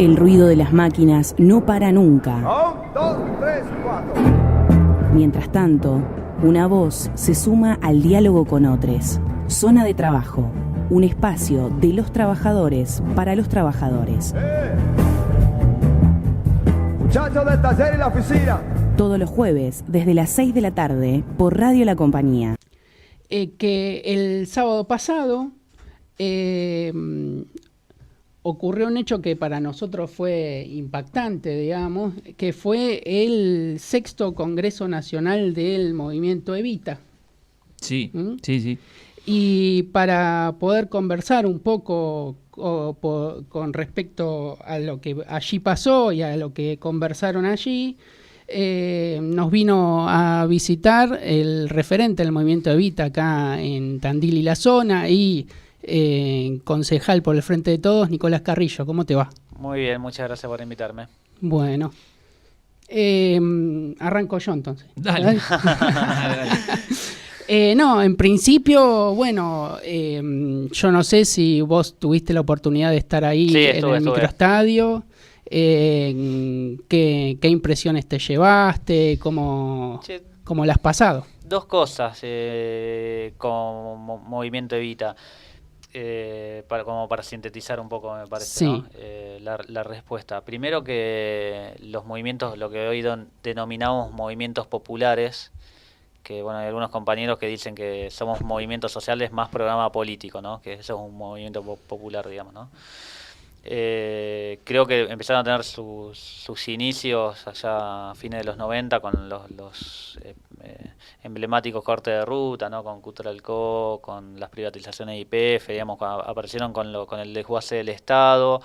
El ruido de las máquinas no para nunca. 1, 2, 3, 4. Mientras tanto, una voz se suma al diálogo con otros. Zona de trabajo, un espacio de los trabajadores para los trabajadores. Muchachos del taller y la oficina. Todos los jueves, desde las 6 de la tarde, por Radio La Compañía. Que el sábado pasado ocurrió un hecho que para nosotros fue impactante, digamos, que fue el 6º Congreso Nacional del Movimiento Evita. Sí, sí. Y para poder conversar un poco con respecto a lo que allí pasó y a lo que conversaron allí, nos vino a visitar el referente del Movimiento Evita acá en Tandil y la zona y concejal por el Frente de Todos, Nicolás Carrillo. ¿Cómo te va? Muy bien, muchas gracias por invitarme. Bueno, arranco yo entonces. Dale. No, en principio, bueno, yo no sé si vos tuviste la oportunidad de estar ahí en el microestadio. ¿Qué impresiones te llevaste? ¿Cómo la has pasado? Dos cosas con Movimiento Evita, para sintetizar un poco, me parece, sí. ¿no? La respuesta. Primero, que los movimientos, lo que hoy denominamos movimientos populares, que bueno, hay algunos compañeros que dicen que somos movimientos sociales más programa político, ¿no? Que eso es un movimiento popular, digamos, ¿no? Creo que empezaron a tener sus inicios allá a fines de los 90 con los emblemáticos cortes de ruta, ¿no? Con Cutralcó, con las privatizaciones de YPF, digamos, aparecieron con el desguace del Estado.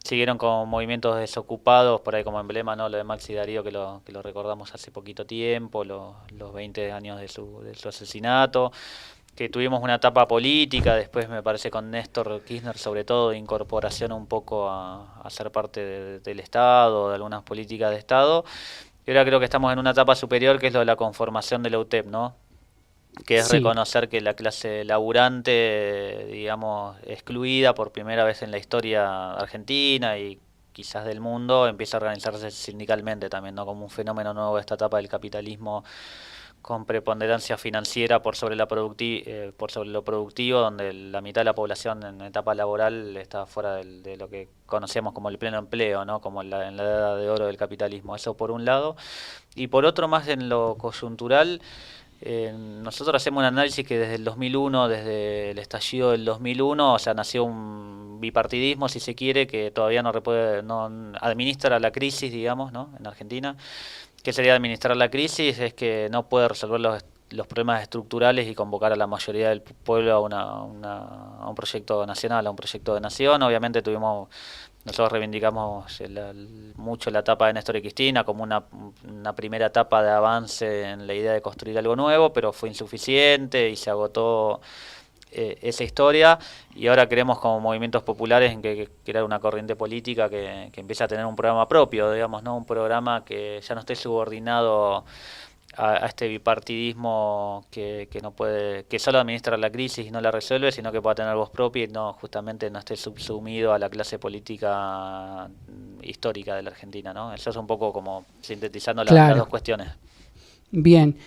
Siguieron con movimientos desocupados, por ahí como emblema, ¿no? Lo de Maxi Darío, que lo recordamos hace poquito tiempo, los 20 años de su asesinato, que tuvimos una etapa política, después me parece con Néstor Kirchner sobre todo, de incorporación un poco a ser parte del Estado, de algunas políticas de Estado, y ahora creo que estamos en una etapa superior, que es lo de la conformación de la UTEP, ¿no? Que es reconocer que la clase laburante, digamos, excluida por primera vez en la historia argentina y quizás del mundo, empieza a organizarse sindicalmente también, ¿no? Como un fenómeno nuevo de esta etapa del capitalismo con preponderancia financiera por sobre lo productivo, donde la mitad de la población en etapa laboral está fuera de lo que conocíamos como el pleno empleo, ¿no? Como en la edad de oro del capitalismo. Eso por un lado. Y por otro, más en lo coyuntural, nosotros hacemos un análisis que desde el 2001, desde el estallido del 2001, o sea, nació un bipartidismo, si se quiere, que todavía no administra la crisis, digamos, ¿no? En Argentina. ¿Qué sería administrar la crisis? Es que no puede resolver los problemas estructurales y convocar a la mayoría del pueblo a un proyecto nacional, a un proyecto de nación. Obviamente nosotros reivindicamos mucho la etapa de Néstor y Cristina como una primera etapa de avance en la idea de construir algo nuevo, pero fue insuficiente y se agotó esa historia, y ahora queremos como movimientos populares en que crear una corriente política que empiece a tener un programa propio, digamos, ¿no? Un programa que ya no esté subordinado a este bipartidismo que solo administra la crisis y no la resuelve, sino que pueda tener voz propia y justamente no esté subsumido a la clase política histórica de la Argentina, ¿no? Eso es un poco como sintetizando las dos cuestiones. Bien.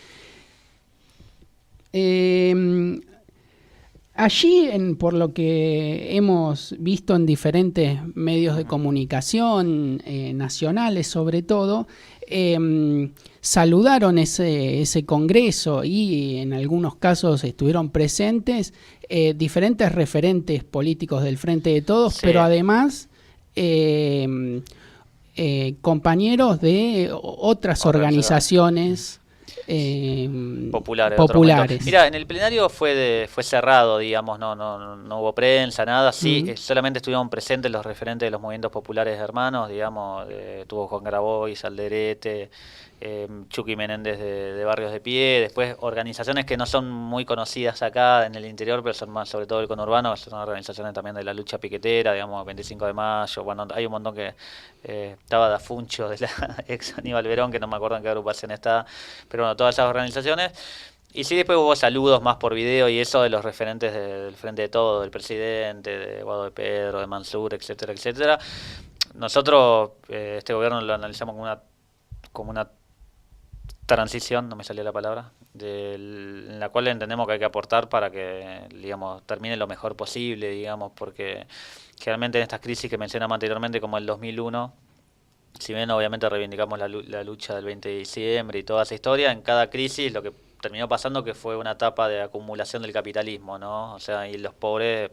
Allí, por lo que hemos visto en diferentes medios de comunicación, nacionales sobre todo, saludaron ese congreso y en algunos casos estuvieron presentes diferentes referentes políticos del Frente de Todos, sí. Pero además compañeros de otras organizaciones populares. Mira, en el plenario fue cerrado, digamos, no hubo prensa, nada, sí, solamente estuvieron presentes los referentes de los movimientos populares hermanos, digamos, tuvo Juan Grabois, Alderete, Chucky Menéndez de Barrios de Pie, después organizaciones que no son muy conocidas acá en el interior, pero son más, sobre todo el conurbano, que son organizaciones también de la lucha piquetera, digamos, 25 de mayo, bueno, hay un montón que estaba Dafuncho, de la ex Aníbal Verón, que no me acuerdo en qué agrupación está, pero bueno, todas esas organizaciones. Y sí, después hubo saludos más por video y eso de los referentes del Frente de Todo, del presidente, de Guado de Pedro, de Mansur, etcétera, etcétera. nosotros este gobierno lo analizamos como una transición, no me salía la palabra, en la cual entendemos que hay que aportar para que, digamos, termine lo mejor posible, digamos, porque generalmente en estas crisis que mencionamos anteriormente, como el 2001, si bien obviamente reivindicamos la lucha del 20 de diciembre y toda esa historia, en cada crisis lo que terminó pasando que fue una etapa de acumulación del capitalismo, ¿no? O sea, y los pobres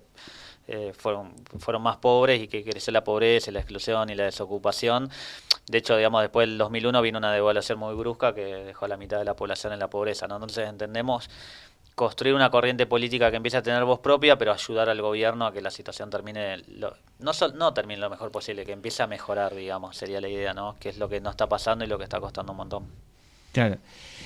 fueron más pobres y que creció la pobreza, la exclusión y la desocupación. De hecho, digamos, después del 2001 vino una devaluación muy brusca que dejó a la mitad de la población en la pobreza, ¿no? Entonces entendemos construir una corriente política que empiece a tener voz propia, pero ayudar al gobierno a que la situación termine, no termine lo mejor posible, que empiece a mejorar, digamos, sería la idea, ¿no? Que es lo que no está pasando y lo que está costando un montón. Claro.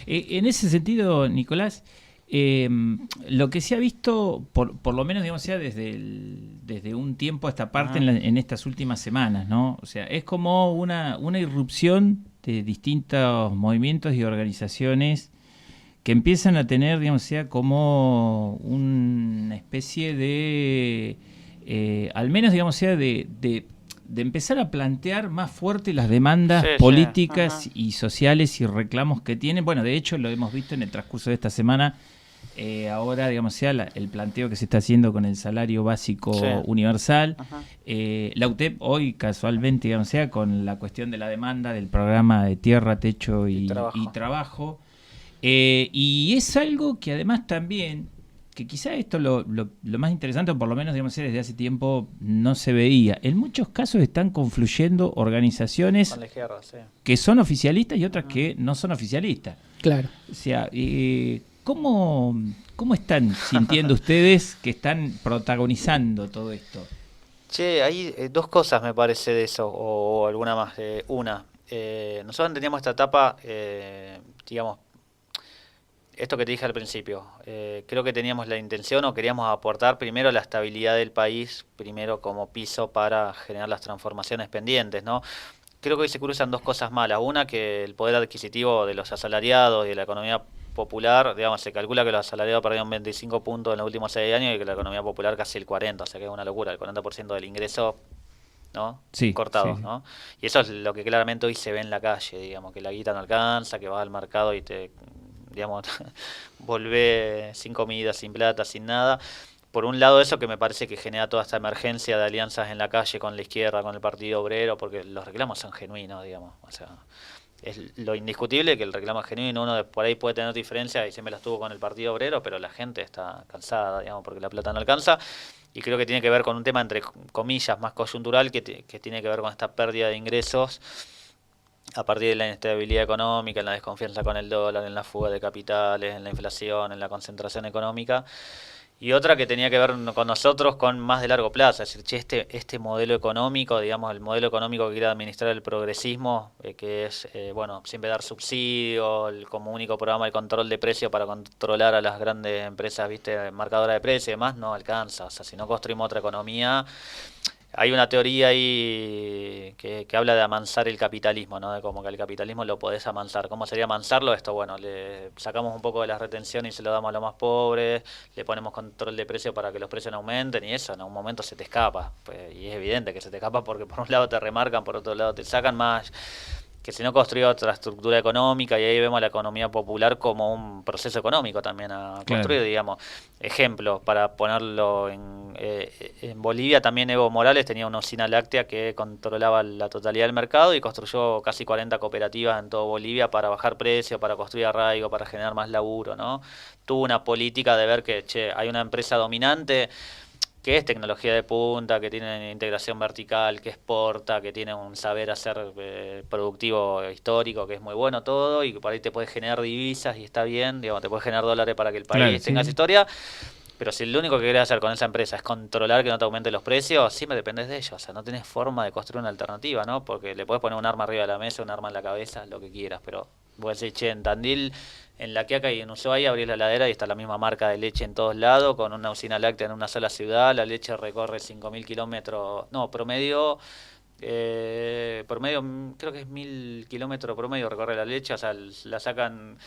En ese sentido, Nicolás, lo que se ha visto, por lo menos, digamos, sea desde un tiempo a esta parte en estas últimas semanas, ¿no? O sea, es como una irrupción de distintos movimientos y organizaciones que empiezan a tener, digamos, sea como una especie de, al menos, digamos, sea de empezar a plantear más fuerte las demandas políticas y sociales y reclamos que tienen. Bueno, de hecho lo hemos visto en el transcurso de esta semana. Ahora, digamos, sea el planteo que se está haciendo con el salario básico universal. La UTEP hoy, casualmente, digamos, sea con la cuestión de la demanda del programa de tierra, techo y trabajo. Y es algo que además también, que quizá esto lo más interesante, o por lo menos, digamos, desde hace tiempo no se veía. En muchos casos están confluyendo organizaciones con la izquierda, que son oficialistas y otras que no son oficialistas. Claro. O sea, ¿cómo están sintiendo ustedes que están protagonizando todo esto? Che, hay dos cosas me parece de eso, o alguna más. Una, nosotros teníamos esta etapa, digamos, esto que te dije al principio, creo que teníamos la intención o queríamos aportar primero la estabilidad del país, primero como piso para generar las transformaciones pendientes, ¿no? Creo que hoy se cruzan dos cosas malas. Una, que el poder adquisitivo de los asalariados y de la economía popular, digamos, se calcula que los asalariados perdieron 25 puntos en los últimos 6 años y que la economía popular casi el 40, o sea que es una locura, el 40% del ingreso, ¿no? Cortado, sí. ¿No? Y eso es lo que claramente hoy se ve en la calle, digamos, que la guita no alcanza, que vas al mercado y te, digamos, volvés sin comida, sin plata, sin nada. Por un lado eso que me parece que genera toda esta emergencia de alianzas en la calle con la izquierda, con el Partido Obrero, porque los reclamos son genuinos, digamos, o sea, es lo indiscutible que el reclamo es genuino, uno por ahí puede tener diferencias y siempre las tuvo con el Partido Obrero, pero la gente está cansada, digamos, porque la plata no alcanza, y creo que tiene que ver con un tema, entre comillas, más coyuntural, que tiene que ver con esta pérdida de ingresos a partir de la inestabilidad económica, en la desconfianza con el dólar, en la fuga de capitales, en la inflación, en la concentración económica. Y otra que tenía que ver con nosotros con más de largo plazo, es decir, che, este modelo económico, digamos, el modelo económico que quiere administrar el progresismo, que es, bueno, siempre dar subsidios, como único programa el control de precios para controlar a las grandes empresas, viste, marcadoras de precios y demás, no alcanza. O sea, si no construimos otra economía. Hay una teoría ahí que habla de amansar el capitalismo, ¿no? De como que el capitalismo lo podés amansar. ¿Cómo sería amansarlo? Esto, bueno, le sacamos un poco de la retención y se lo damos a los más pobres, le ponemos control de precio para que los precios no aumenten y eso en un momento se te escapa. Pues, y es evidente que se te escapa porque por un lado te remarcan, por otro lado te sacan más. Que si no construye otra estructura económica, y ahí vemos la economía popular como un proceso económico también a construir, digamos. Ejemplo, para ponerlo en Bolivia también Evo Morales tenía una usina láctea que controlaba la totalidad del mercado y construyó casi 40 cooperativas en todo Bolivia para bajar precios, para construir arraigo, para generar más laburo, ¿no? Tuvo una política de ver que, che, hay una empresa dominante que es tecnología de punta, que tiene integración vertical, que exporta, que tiene un saber hacer productivo histórico, que es muy bueno todo, y que por ahí te puede generar divisas y está bien, digamos, te puede generar dólares para que el país tenga esa historia, pero si lo único que querés hacer con esa empresa es controlar que no te aumenten los precios, siempre dependes de ellos, o sea, no tenés forma de construir una alternativa, ¿no? Porque le podés poner un arma arriba de la mesa, un arma en la cabeza, lo que quieras, pero vos decís, che, en Tandil, en La Quiaca y en Ushuaia abrís la heladera y está la misma marca de leche en todos lados, con una usina láctea en una sola ciudad, la leche recorre 5.000 kilómetros, no, promedio, creo que es 1.000 kilómetros promedio recorre la leche, o sea, la sacan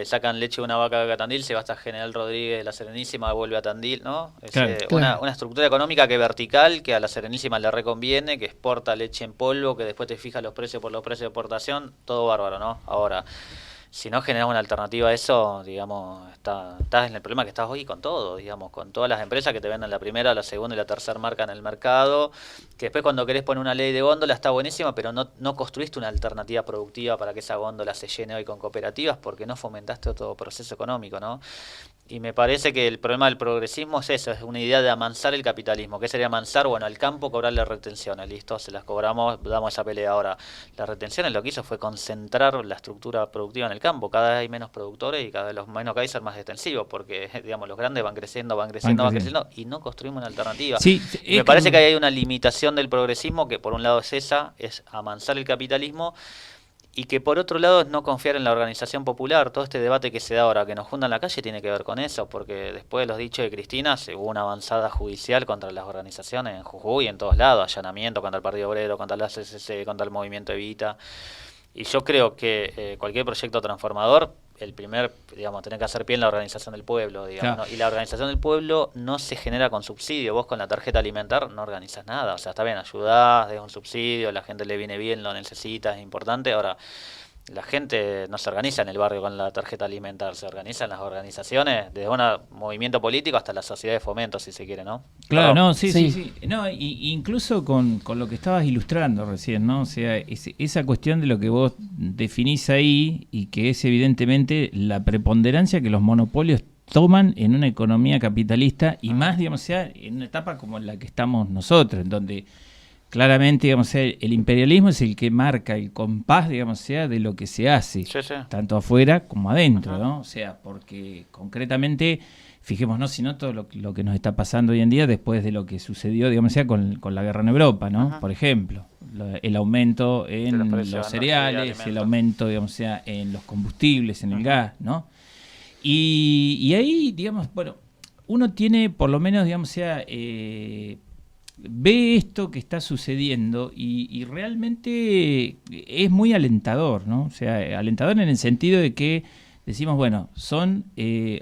sacan leche de una vaca de Tandil, se va hasta General Rodríguez de la Serenísima, vuelve a Tandil, ¿no? Es Claro. una estructura económica que es vertical, que a la Serenísima le reconviene, que exporta leche en polvo, que después te fija los precios por los precios de exportación, todo bárbaro, ¿no? Ahora, si no generas una alternativa a eso, digamos, estás en el problema que estás hoy con todo, digamos, con todas las empresas que te venden la primera, la segunda y la tercera marca en el mercado, que después cuando querés poner una ley de góndola está buenísima, pero no construiste una alternativa productiva para que esa góndola se llene hoy con cooperativas porque no fomentaste otro proceso económico, ¿no? Y me parece que el problema del progresismo es eso, es una idea de amansar el capitalismo. ¿Qué sería amansar? Bueno, al campo cobrarle retenciones, listo, se las cobramos, damos esa pelea ahora. Las retenciones lo que hizo fue concentrar la estructura productiva en el campo. Cada vez hay menos productores y cada vez los menos que hay ser más extensivos, porque digamos los grandes van creciendo y no construimos una alternativa. Sí, Y me parece que hay una limitación del progresismo que por un lado es esa, es amansar el capitalismo. Y que por otro lado es no confiar en la organización popular. Todo este debate que se da ahora, que nos junta en la calle, tiene que ver con eso, porque después de los dichos de Cristina, se hubo una avanzada judicial contra las organizaciones en Jujuy, en todos lados, allanamiento contra el Partido Obrero, contra la CCC, contra el Movimiento Evita. Y yo creo que cualquier proyecto transformador, el primer, digamos, tener que hacer pie en la organización del pueblo, digamos, Claro. ¿no? Y la organización del pueblo no se genera con subsidio. Vos con la tarjeta alimentar no organizas nada. O sea, está bien, ayudás, des un subsidio, la gente le viene bien, lo necesita, es importante. Ahora, la gente no se organiza en el barrio con la tarjeta alimentar, se organiza en las organizaciones, desde un movimiento político hasta la sociedad de fomento, si se quiere, ¿no? Claro, Perdón. no, sí. No, incluso con lo que estabas ilustrando recién, ¿no? O sea, esa cuestión de lo que vos definís ahí y que es evidentemente la preponderancia que los monopolios toman en una economía capitalista y más, digamos, sea en una etapa como la que estamos nosotros, en donde claramente, digamos, sea, el imperialismo es el que marca el compás, digamos, sea de lo que se hace, Sí, sí. tanto afuera como adentro, ¿no? O sea, porque concretamente, fijémonos, si no, todo lo que nos está pasando hoy en día después de lo que sucedió, digamos, sea con la guerra en Europa, ¿no? Por ejemplo, el aumento en los precios los de cereales, alimentos. el aumento, digamos, sea en los combustibles, en el gas, ¿no? Y ahí, digamos, bueno, uno tiene, por lo menos, digamos, sea... ve esto que está sucediendo y realmente es muy alentador, ¿no? O sea, alentador en el sentido de que decimos, bueno, son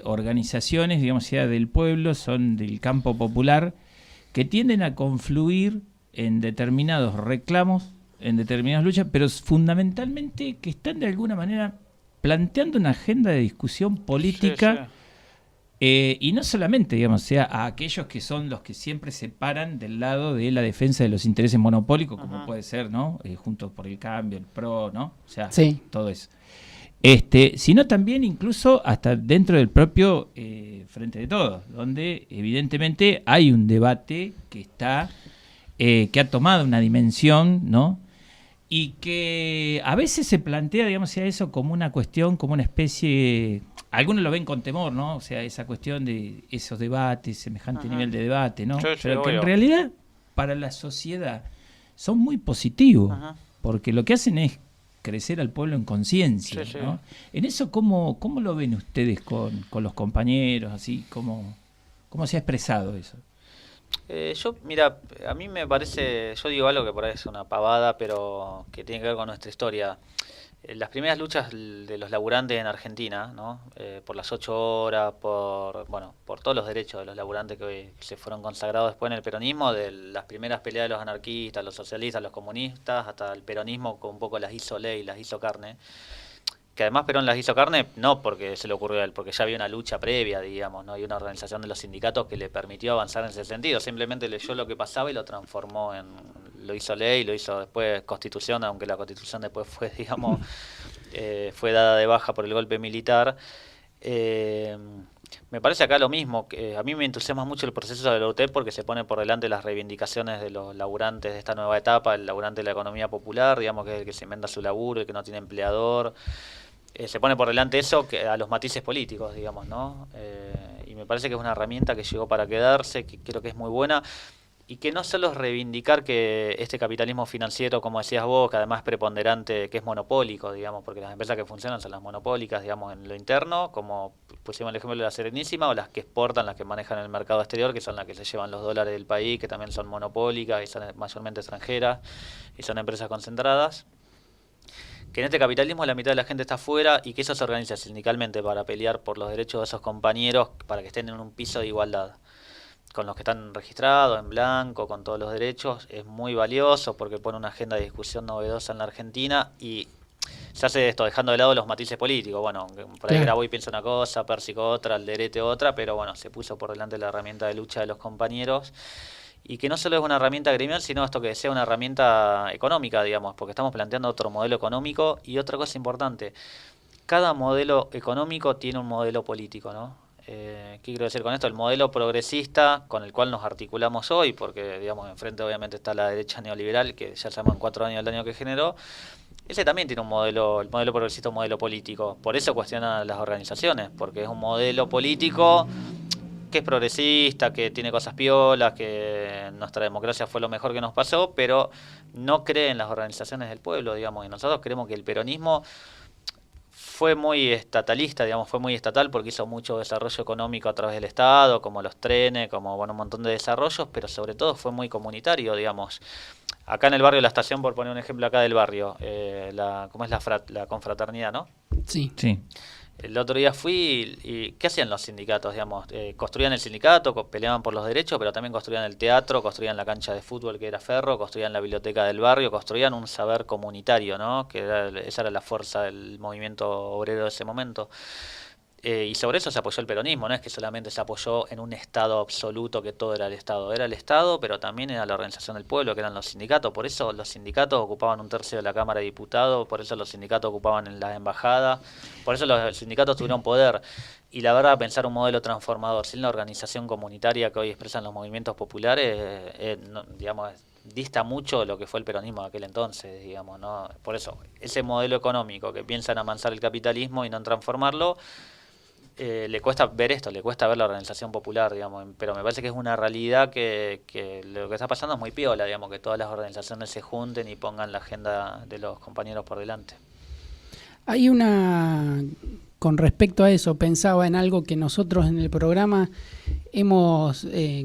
organizaciones, digamos, sea del pueblo, son del campo popular, que tienden a confluir en determinados reclamos, en determinadas luchas, pero fundamentalmente que están de alguna manera planteando una agenda de discusión política. Sí, sí. Y no solamente, digamos, sea a aquellos que son los que siempre se paran del lado de la defensa de los intereses monopólicos, como puede ser, ¿no? Juntos por el Cambio, el PRO, ¿no? O sea, Sí. todo eso. Sino también incluso hasta dentro del propio Frente de Todos, donde evidentemente hay un debate que está, que ha tomado una dimensión, ¿no? Y que a veces se plantea, digamos, sea eso como una cuestión, como una especie, algunos lo ven con temor, ¿no? O sea, esa cuestión de esos debates, semejante nivel de debate, ¿no? Sí, sí, Pero que en obvio. realidad para la sociedad son muy positivos, porque lo que hacen es crecer al pueblo en conciencia, Sí, sí. ¿no? En eso, ¿cómo lo ven ustedes con los compañeros, así? ¿Cómo se ha expresado eso? Mira, a mí me parece, yo digo algo que por ahí es una pavada, pero que tiene que ver con nuestra historia. Las primeras luchas de los laburantes en Argentina, ¿no? Por las 8 horas, por todos los derechos de los laburantes que hoy se fueron consagrados después en el peronismo, de las primeras peleas de los anarquistas, los socialistas, los comunistas, hasta el peronismo con un poco las hizo ley, las hizo carne. Que además Perón las hizo carne no porque se le ocurrió a él, porque ya había una lucha previa, digamos, ¿no? Y una organización de los sindicatos que le permitió avanzar en ese sentido. Simplemente leyó lo que pasaba y lo transformó lo hizo ley, lo hizo después constitución, aunque la constitución después fue, digamos, fue dada de baja por el golpe militar. Me parece acá lo mismo, que a mí me entusiasma mucho el proceso de la UTEP porque se pone por delante las reivindicaciones de los laburantes de esta nueva etapa, el laburante de la economía popular, digamos, que es el que se inventa su laburo, el que no tiene empleador. Se pone por delante eso a los matices políticos, digamos, ¿no? Y me parece que es una herramienta que llegó para quedarse, que creo que es muy buena, y que no solo es reivindicar que este capitalismo financiero, como decías vos, que además es preponderante, que es monopólico, digamos, porque las empresas que funcionan son las monopólicas, digamos, en lo interno, como pusimos el ejemplo de la Serenísima, o las que exportan, las que manejan el mercado exterior, que son las que se llevan los dólares del país, que también son monopólicas y son mayormente extranjeras, y son empresas concentradas. que en este capitalismo la mitad de la gente está afuera y que eso se organiza sindicalmente para pelear por los derechos de esos compañeros, para que estén en un piso de igualdad con los que están registrados en blanco, con todos los derechos, es muy valioso porque pone una agenda de discusión novedosa en la Argentina y se hace esto dejando de lado los matices políticos. Bueno, por ahí Graboy piensa una cosa, Pérsico otra, Alderete otra, pero bueno, se puso por delante la herramienta de lucha de los compañeros y que no solo es una herramienta gremial, sino esto que sea una herramienta económica, digamos, porque estamos planteando otro modelo económico y otra cosa importante, cada modelo económico tiene un modelo político, ¿no? ¿Qué quiero decir con esto? El modelo progresista con el cual nos articulamos hoy, porque digamos enfrente obviamente está la derecha neoliberal, que ya sabemos en 4 años el daño que generó, ese también tiene un modelo, el modelo progresista, un modelo político. Por eso cuestiona las organizaciones, porque es un modelo político que es progresista, que tiene cosas piolas, que nuestra democracia fue lo mejor que nos pasó, pero no cree en las organizaciones del pueblo, digamos, y nosotros creemos que el peronismo fue muy estatalista, digamos, fue muy estatal porque hizo mucho desarrollo económico a través del Estado, como los trenes, como bueno, un montón de desarrollos, pero sobre todo fue muy comunitario, digamos. Acá en el barrio La Estación, por poner un ejemplo acá del barrio, ¿cómo es la confraternidad, no? Sí. Sí. El otro día fui y ¿qué hacían los sindicatos? Digamos, construían el sindicato, peleaban por los derechos, pero también construían el teatro, construían la cancha de fútbol que era Ferro, construían la biblioteca del barrio, construían un saber comunitario, ¿no? Esa era la fuerza del movimiento obrero de ese momento. Y sobre eso se apoyó el peronismo, no es que solamente se apoyó en un Estado absoluto, que todo era el Estado, pero también era la organización del pueblo, que eran los sindicatos. Por eso los sindicatos ocupaban 1/3 de la Cámara de Diputados, por eso los sindicatos ocupaban en las embajadas, por eso los sindicatos tuvieron poder. Y la verdad, pensar un modelo transformador sin la organización comunitaria que hoy expresan los movimientos populares, digamos, dista mucho de lo que fue el peronismo de aquel entonces, digamos, ¿no? Por eso, ese modelo económico que piensa en amansar el capitalismo y no en transformarlo, le cuesta ver esto, le cuesta ver la organización popular, digamos, pero me parece que es una realidad que lo que está pasando es muy piola, digamos, que todas las organizaciones se junten y pongan la agenda de los compañeros por delante. Hay con respecto a eso, pensaba en algo que nosotros en el programa hemos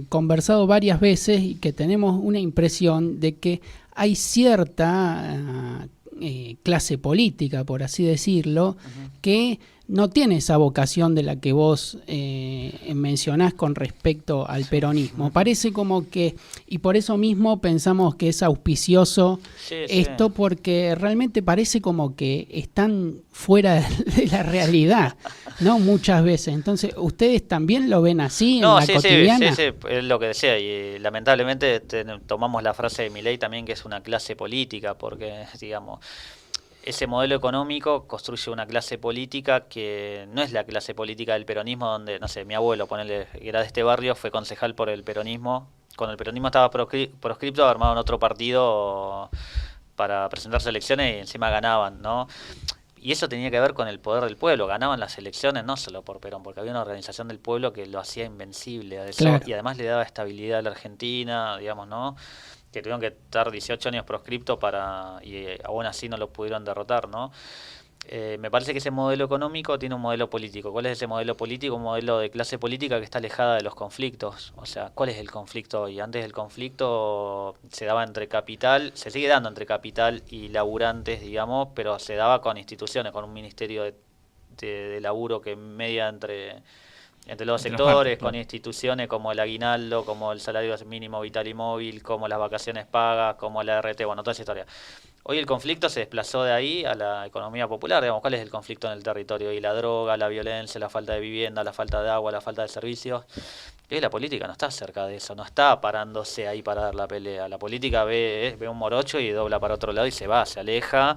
conversado varias veces y que tenemos una impresión de que hay cierta clase política, por así decirlo, que no tiene esa vocación de la que vos mencionás con respecto al peronismo. Parece como que, y por eso mismo pensamos que es auspicioso esto, porque realmente parece como que están fuera de la realidad, ¿no? Muchas veces. Entonces, ¿ustedes también lo ven así en la cotidiana? Sí, es lo que decía, y lamentablemente tomamos la frase de Milei también, que es una clase política, porque, digamos, ese modelo económico construye una clase política que no es la clase política del peronismo, donde, no sé, mi abuelo, ponele, que era de este barrio, fue concejal por el peronismo. Cuando el peronismo estaba proscripto, armaban otro partido para presentarse a elecciones y encima ganaban, ¿no? Y eso tenía que ver con el poder del pueblo. Ganaban las elecciones no solo por Perón, porque había una organización del pueblo que lo hacía invencible a eso, claro. Y además le daba estabilidad a la Argentina, digamos, ¿no? Que tuvieron que estar 18 años proscriptos y aún así no lo pudieron derrotar, ¿no? Me parece que ese modelo económico tiene un modelo político. ¿Cuál es ese modelo político? Un modelo de clase política que está alejada de los conflictos. O sea, ¿cuál es el conflicto hoy? Antes el conflicto se daba entre capital, se sigue dando entre capital y laburantes, digamos, pero se daba con instituciones, con un ministerio de laburo que media entre los sectores, con instituciones como el aguinaldo, como el salario mínimo vital y móvil, como las vacaciones pagas, como la RT, bueno, toda esa historia. Hoy el conflicto se desplazó de ahí a la economía popular, digamos, ¿cuál es el conflicto en el territorio? Y la droga, la violencia, la falta de vivienda, la falta de agua, la falta de servicios. Y la política no está cerca de eso, no está parándose ahí para dar la pelea. La política ve un morocho y dobla para otro lado y se va, se aleja.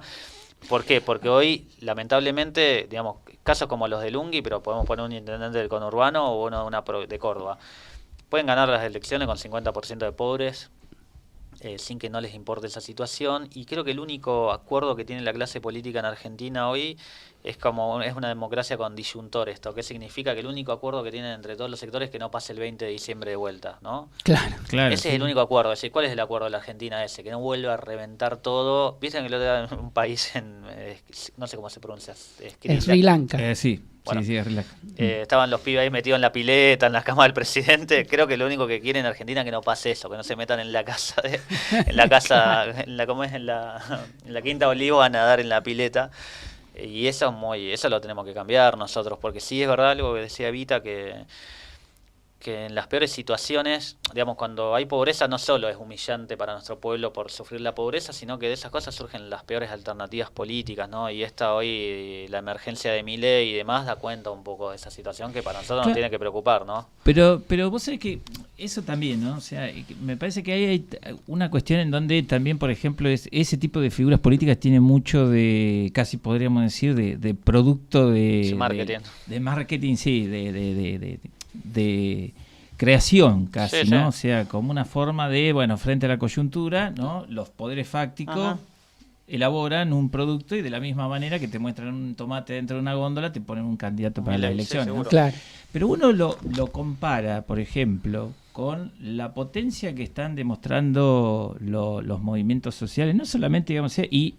¿Por qué? Porque hoy, lamentablemente, digamos, casos como los de Lungui, pero podemos poner un intendente del conurbano o uno de Córdoba, pueden ganar las elecciones con 50% de pobres, sin que no les importe esa situación, y creo que el único acuerdo que tiene la clase política en Argentina hoy es una democracia con disyuntor esto, que significa que el único acuerdo que tienen entre todos los sectores es que no pase el 20 de diciembre de vuelta, ¿no? Claro. Ese es el único acuerdo. Es decir, ¿cuál es el acuerdo de la Argentina ese? Que no vuelva a reventar todo. Viste que lo de un país no sé cómo se pronuncia. Sri Lanka. Sí, Bueno, sí, Sri Lanka. Estaban los pibes ahí metidos en la pileta, en la cama del presidente. Creo que lo único que quieren en Argentina es que no pase eso, que no se metan en la casa, ¿cómo es? En la Quinta Olivo a nadar en la pileta. Y eso lo tenemos que cambiar nosotros, porque sí es verdad algo que decía Vita, que en las peores situaciones, digamos, cuando hay pobreza, no solo es humillante para nuestro pueblo por sufrir la pobreza, sino que de esas cosas surgen las peores alternativas políticas, ¿no? Y hoy, la emergencia de Milei y demás, da cuenta un poco de esa situación que para nosotros nos tiene que preocupar, ¿no? Pero vos sabés que eso también, ¿no? O sea, me parece que hay una cuestión en donde también, por ejemplo, ese tipo de figuras políticas tiene mucho de, casi podríamos decir, de producto de marketing. De marketing, sí, de creación casi, sí, ¿no? sí. O sea, como una forma de, bueno, frente a la coyuntura, ¿no? Los poderes fácticos Ajá. elaboran un producto y de la misma manera que te muestran un tomate dentro de una góndola, te ponen un candidato para las Sí, elecciones, ¿no? seguro. Claro. Pero uno lo compara, por ejemplo, con la potencia que están demostrando los movimientos sociales, no solamente, digamos, y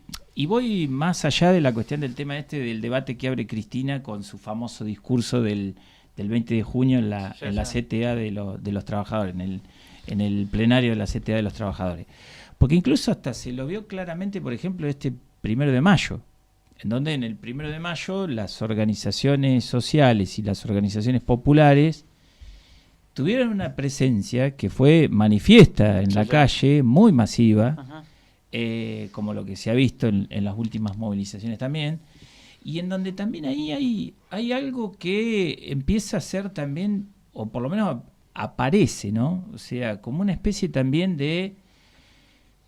voy más allá de la cuestión del tema del debate que abre Cristina con su famoso discurso del 20 de junio en la CTA de los trabajadores, en el plenario de la CTA de los trabajadores. Porque incluso hasta se lo vio claramente, por ejemplo, 1 de mayo, en donde en el 1 de mayo las organizaciones sociales y las organizaciones populares tuvieron una presencia que fue manifiesta en la calle, muy masiva, Ajá. como lo que se ha visto en las últimas movilizaciones también, y en donde también ahí hay algo que empieza a ser también, o por lo menos aparece, ¿no? O sea, como una especie también desde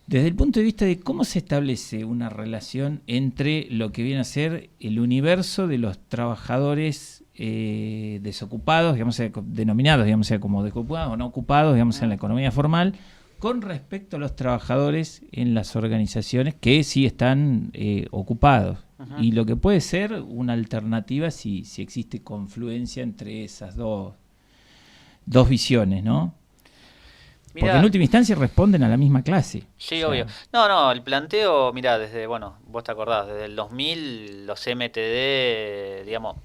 el punto de vista de cómo se establece una relación entre lo que viene a ser el universo de los trabajadores desocupados, digamos, denominados, digamos, sea como desocupados o no ocupados, digamos, en la economía formal, con respecto a los trabajadores en las organizaciones que sí están ocupados. Ajá. Y lo que puede ser una alternativa si existe confluencia entre esas dos visiones, ¿no? Mirá, porque en última instancia responden a la misma clase. sí, O sea, obvio. No, el planteo, mirá, vos te acordás, desde el 2000 los MTD, digamos,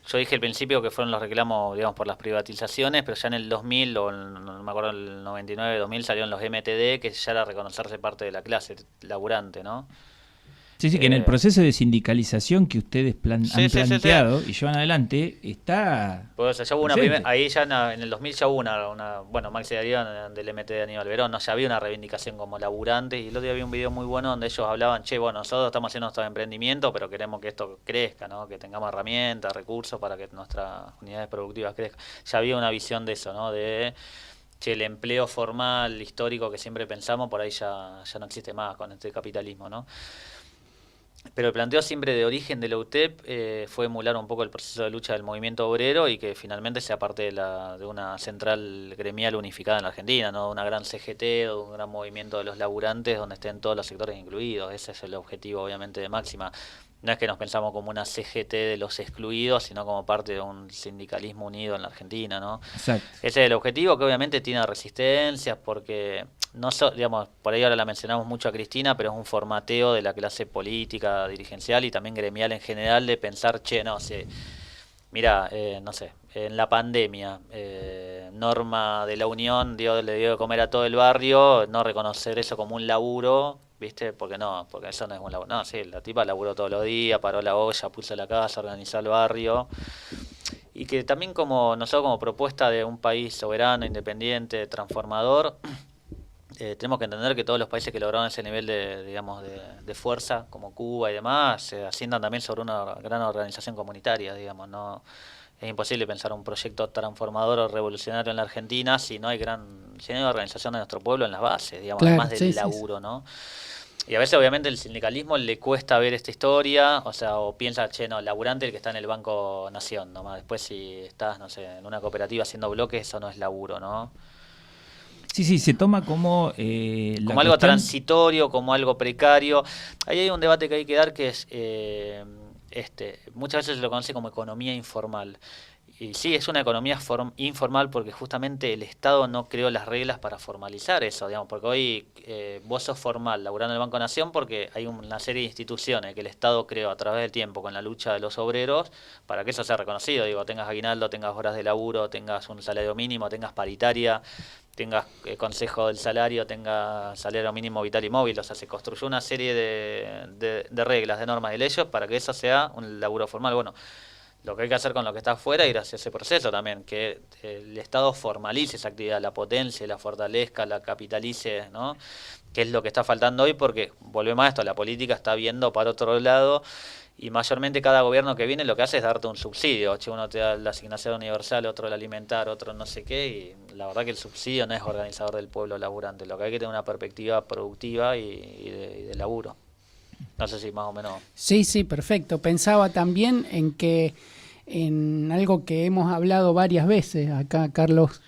yo dije al principio que fueron los reclamos, digamos, por las privatizaciones, pero ya en el 2000, no me acuerdo, el 99, 2000 salieron los MTD, que ya era reconocerse parte de la clase laburante, ¿no? sí, que en el proceso de sindicalización que ustedes han planteado y llevan adelante, está... Pues, ya hubo presente. ahí ya en el 2000 ya hubo bueno, Maxi Darío del MT de Aníbal Verón, ¿no? Ya había una reivindicación como laburante, y el otro día había un video muy bueno donde ellos hablaban, nosotros estamos haciendo nuestro emprendimiento, pero queremos que esto crezca, ¿no? Que tengamos herramientas, recursos para que nuestras unidades productivas crezcan. Ya había una visión de eso, ¿no? El empleo formal, histórico que siempre pensamos, por ahí ya no existe más con este capitalismo, ¿no? Pero el planteo siempre de origen de la UTEP fue emular un poco el proceso de lucha del movimiento obrero y que finalmente sea parte de una central gremial unificada en la Argentina, ¿no? Una gran CGT o un gran movimiento de los laburantes donde estén todos los sectores incluidos. Ese es el objetivo, obviamente, de Máxima. No es que nos pensamos como una CGT de los excluidos, sino como parte de un sindicalismo unido en la Argentina, ¿no? Exacto. Ese es el objetivo, que obviamente tiene resistencias porque digamos, por ahí ahora la mencionamos mucho a Cristina, pero es un formateo de la clase política, dirigencial y también gremial en general de pensar, mira, no sé, en la pandemia, Norma de la Unión le dio de comer a todo el barrio, no reconocer eso como un laburo, ¿viste? Porque eso no es un laburo. No, sí, la tipa laburó todos los días, paró la olla, puso la casa, organizó el barrio. Y que también nosotros como propuesta de un país soberano, independiente, transformador, tenemos que entender que todos los países que lograron ese nivel de fuerza, como Cuba y demás, se asientan también sobre una gran organización comunitaria, digamos, ¿no? Es imposible pensar un proyecto transformador o revolucionario en la Argentina si no hay organización de nuestro pueblo en las bases, digamos, Claro, además del laburo, ¿no? Y a veces obviamente el sindicalismo le cuesta ver esta historia, o piensa, el laburante el que está en el Banco Nación, nomás después si estás, no sé, en una cooperativa haciendo bloques, eso no es laburo, ¿no? Sí, se toma como... como algo transitorio, como algo precario. Ahí hay un debate que hay que dar que es muchas veces se lo conoce como economía informal. Y sí, es una economía informal porque justamente el Estado no creó las reglas para formalizar eso, digamos, porque hoy vos sos formal laburando en el Banco Nación porque hay una serie de instituciones que el Estado creó a través del tiempo con la lucha de los obreros para que eso sea reconocido, digo, tengas aguinaldo, tengas horas de laburo, tengas un salario mínimo, tengas paritaria, tengas consejo del salario, tengas salario mínimo vital y móvil, o sea, se construyó una serie de reglas, de normas y leyes para que eso sea un laburo formal. Bueno, lo que hay que hacer con lo que está afuera es ir hacia ese proceso también, que el Estado formalice esa actividad, la potencie, la fortalezca, la capitalice, ¿no? Que es lo que está faltando hoy porque, volvemos a esto, la política está viendo para otro lado y mayormente cada gobierno que viene lo que hace es darte un subsidio. Che, uno te da la asignación universal, otro el alimentar, otro no sé qué, y la verdad que el subsidio no es organizador del pueblo laburante. Lo que hay que tener una perspectiva productiva y de laburo. No sé si más o menos... Sí, perfecto. Pensaba también en algo que hemos hablado varias veces acá, Carlos,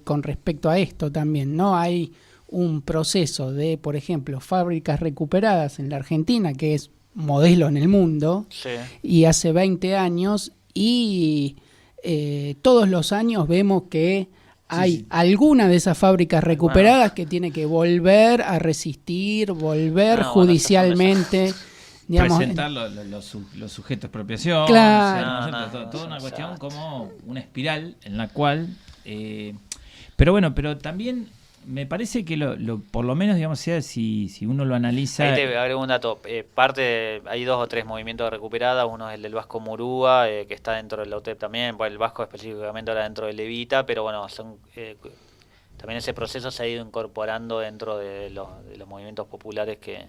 con respecto a esto también, ¿no? Hay un proceso de, por ejemplo, fábricas recuperadas en la Argentina, que es modelo en el mundo, Sí. y hace 20 años, y todos los años vemos que hay alguna de esas fábricas recuperadas que tiene que volver a resistir, volver judicialmente, digamos, presentar los sujetos de expropiación, claro. o sea, toda una cuestión como una espiral en la cual, pero también me parece que por lo menos, digamos, sea si uno lo analiza... Ahí te agrego un dato. Hay 2 o 3 movimientos de recuperada. Uno es el del Vasco Murúa, que está dentro del OTEP también. Bueno, el Vasco específicamente ahora dentro del Levita, pero bueno, también ese proceso se ha ido incorporando dentro de los movimientos populares que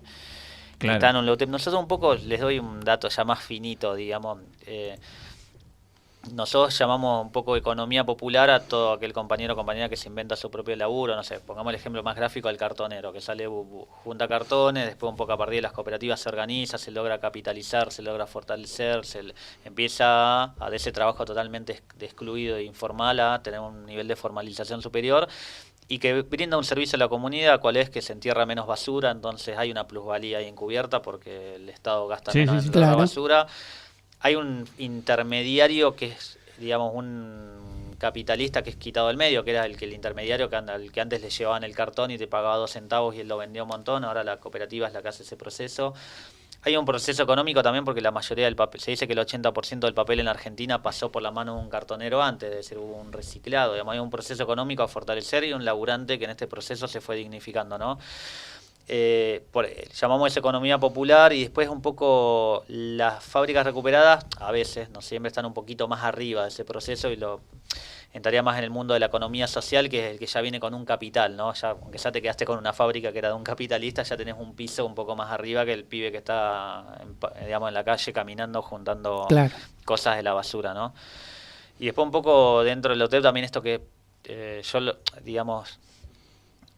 están en el OTEP. Nosotros un poco, les doy un dato ya más finito, digamos... Nosotros llamamos un poco economía popular a todo aquel compañero o compañera que se inventa su propio laburo, no sé, pongamos el ejemplo más gráfico del cartonero, que sale, junta cartones, después un poco a partir de las cooperativas se organiza, se logra capitalizar, se logra fortalecer, empieza de ese trabajo totalmente excluido e informal a tener un nivel de formalización superior y que brinda un servicio a la comunidad, cual es que se entierra menos basura, entonces hay una plusvalía ahí encubierta porque el Estado gasta menos en la basura. Hay un intermediario que es, digamos, un capitalista que es quitado del medio, que era el intermediario al que antes le llevaban el cartón y te pagaba 2 centavos y él lo vendía un montón. Ahora la cooperativa es la que hace ese proceso. Hay un proceso económico también porque la mayoría del papel, se dice que el 80% del papel en Argentina pasó por la mano de un cartonero antes, es decir, hubo un reciclado. Digamos, hay un proceso económico a fortalecer y un laburante que en este proceso se fue dignificando, ¿no? Llamamos eso economía popular y después un poco las fábricas recuperadas a veces, no siempre, están un poquito más arriba de ese proceso y entraría más en el mundo de la economía social, que es el que ya viene con un capital, ¿no? Ya, aunque ya te quedaste con una fábrica que era de un capitalista, ya tenés un piso un poco más arriba que el pibe que está digamos, en la calle caminando, juntando cosas de la basura, ¿no? Y después un poco dentro del hotel también esto que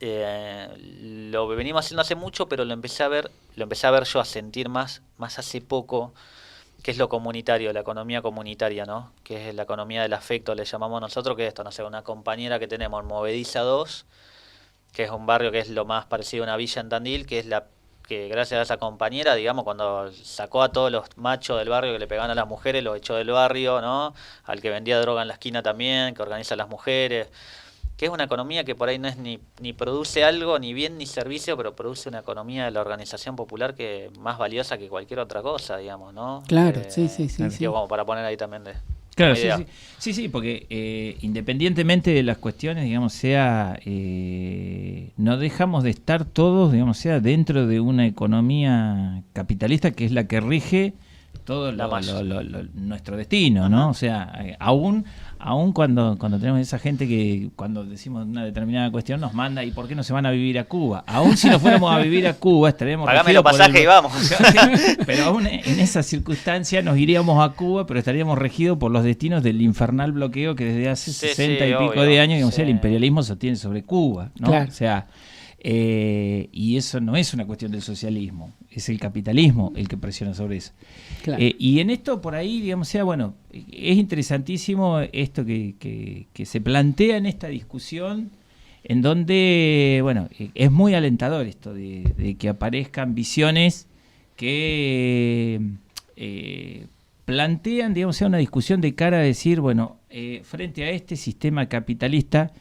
lo venimos haciendo hace mucho, pero lo empecé a ver yo, a sentir más hace poco, que es lo comunitario, la economía comunitaria, ¿no? Que es la economía del afecto, le llamamos nosotros, que es esto, no sé, una compañera que tenemos en Movediza 2, que es un barrio que es lo más parecido a una villa en Tandil, que es que gracias a esa compañera, digamos, cuando sacó a todos los machos del barrio que le pegaban a las mujeres, los echó del barrio, ¿no? Al que vendía droga en la esquina también, que organiza a las mujeres, que es una economía que por ahí no es ni produce algo, ni bien ni servicio, pero produce una economía de la organización popular que es más valiosa que cualquier otra cosa, digamos, ¿no? Claro, sí. Como para poner ahí también Claro, sí, porque independientemente de las cuestiones, digamos, no dejamos de estar todos, digamos, dentro de una economía capitalista que es la que rige todo nuestro destino, ¿no? O sea, aún cuando tenemos esa gente que cuando decimos una determinada cuestión nos manda, ¿y por qué no se van a vivir a Cuba? Aún si nos fuéramos a vivir a Cuba estaríamos... Pagame los pasajes y vamos. Pero aún en esa circunstancia nos iríamos a Cuba, pero estaríamos regidos por los destinos del infernal bloqueo que desde hace 60 y pico de años, digamos, el imperialismo sostiene sobre Cuba, ¿no? Claro. O sea... y eso no es una cuestión del socialismo, es el capitalismo el que presiona sobre eso. Claro. Y en esto por ahí, digamos, es interesantísimo esto que se plantea en esta discusión, en donde, bueno, es muy alentador esto de que aparezcan visiones que plantean, digamos, una discusión de cara a decir, bueno, frente a este sistema capitalista,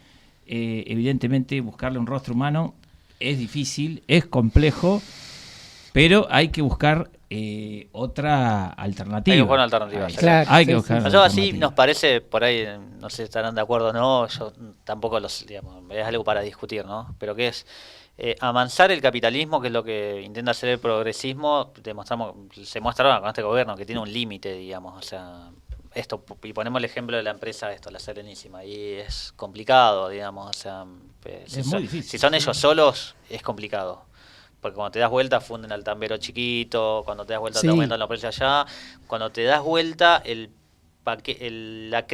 evidentemente buscarle un rostro humano es difícil, es complejo, pero hay que buscar otra alternativa. Hay que buscar una alternativa. Claro, Hay que buscar una Nosotros así alternativa. nos parece, por ahí, no sé si estarán de acuerdo o no, yo tampoco digamos, es algo para discutir, ¿no? Pero que es amansar el capitalismo, que es lo que intenta hacer el progresismo, se muestra con este gobierno que tiene un límite, digamos, o sea, esto, y ponemos el ejemplo de la empresa, la Serenísima, y es complicado, digamos, o sea, Es muy difícil. si son ellos solos, es complicado. Porque cuando te das vuelta funden al tambero chiquito, cuando te das vuelta Sí. te aumentan los precios allá, cuando te das vuelta la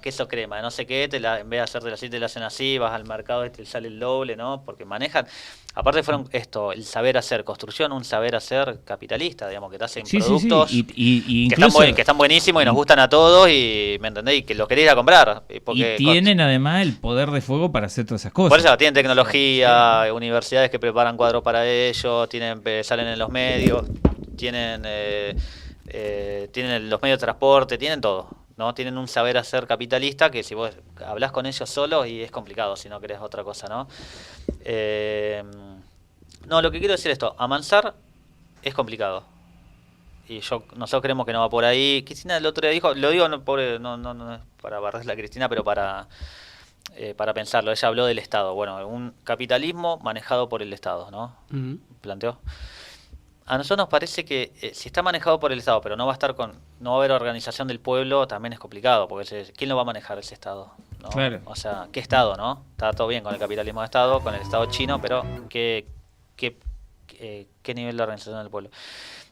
queso crema, de no sé qué, en vez de hacerte así, te la hacen así, vas al mercado y te sale el doble, ¿no? Porque manejan, aparte fueron el saber hacer, construcción, un saber hacer capitalista, digamos, que te hacen productos Y que, incluso, están buenísimos y nos gustan a todos y, ¿me entendés? Y que los querés ir a comprar. Porque y tienen además el poder de fuego para hacer todas esas cosas. por eso tienen tecnología, universidades que preparan cuadros para ellos, salen en los medios, tienen los medios de transporte, tienen todo, ¿no? Tienen un saber hacer capitalista que si vos hablás con ellos solos y es complicado si no querés otra cosa, ¿no? No, lo que quiero decir es esto, amansar es complicado. Y nosotros creemos que no va por ahí. Cristina el otro día dijo, lo digo no es para barrerla a Cristina, pero para pensarlo. Ella habló del Estado. Bueno, un capitalismo manejado por el Estado, ¿no? Ujú. Planteó. A nosotros nos parece que si está manejado por el Estado, pero no va a haber organización del pueblo, también es complicado, porque ¿quién lo va a manejar ese Estado? ¿No? Claro. O sea, ¿qué Estado, no? Está todo bien con el capitalismo de Estado, con el Estado chino, pero ¿qué nivel de organización del pueblo?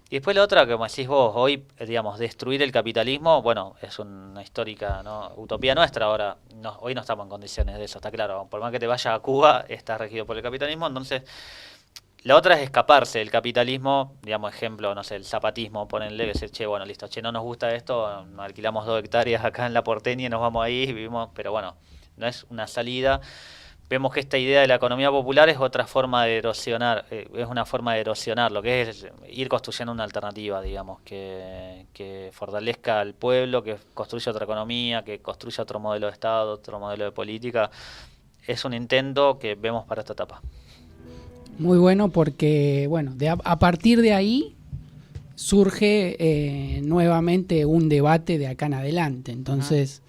Y después la otra, como decís vos, hoy, digamos, destruir el capitalismo, bueno, es una histórica, ¿no?, utopía nuestra ahora. Hoy no estamos en condiciones de eso, está claro. Por más que te vayas a Cuba, estás regido por el capitalismo, entonces... La otra es escaparse del capitalismo, digamos, ejemplo, no sé, el zapatismo, ponenle que dice, bueno, listo, no nos gusta esto, nos alquilamos 2 hectáreas acá en La Porteña y nos vamos ahí, vivimos, pero bueno, no es una salida. Vemos que esta idea de la economía popular es otra forma de erosionar, es una forma de erosionar, lo que es ir construyendo una alternativa, digamos, que fortalezca al pueblo, que construya otra economía, que construya otro modelo de Estado, otro modelo de política. Es un intento que vemos para esta etapa. Muy bueno porque, bueno, a partir de ahí surge nuevamente un debate de acá en adelante. Entonces,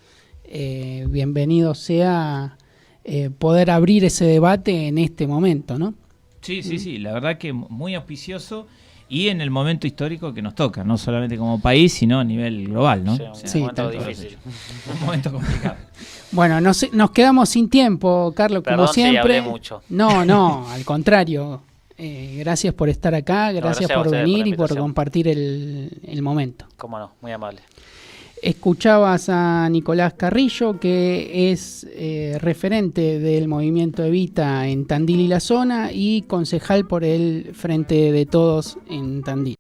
bienvenido sea poder abrir ese debate en este momento, ¿no? Sí, la verdad que muy auspicioso y en el momento histórico que nos toca, no solamente como país, sino a nivel global, ¿no? Sí, un momento difícil. Un momento complicado. Bueno, nos quedamos sin tiempo, Carlos, Perdón, como siempre. sí, hablé mucho. No, al contrario. Gracias por estar acá, gracias a por ustedes venir por la y por invitación. compartir el momento. Cómo no, muy amable. Escuchabas a Nicolás Carrillo, que es referente del movimiento Evita en Tandil y la zona y concejal por el Frente de Todos en Tandil.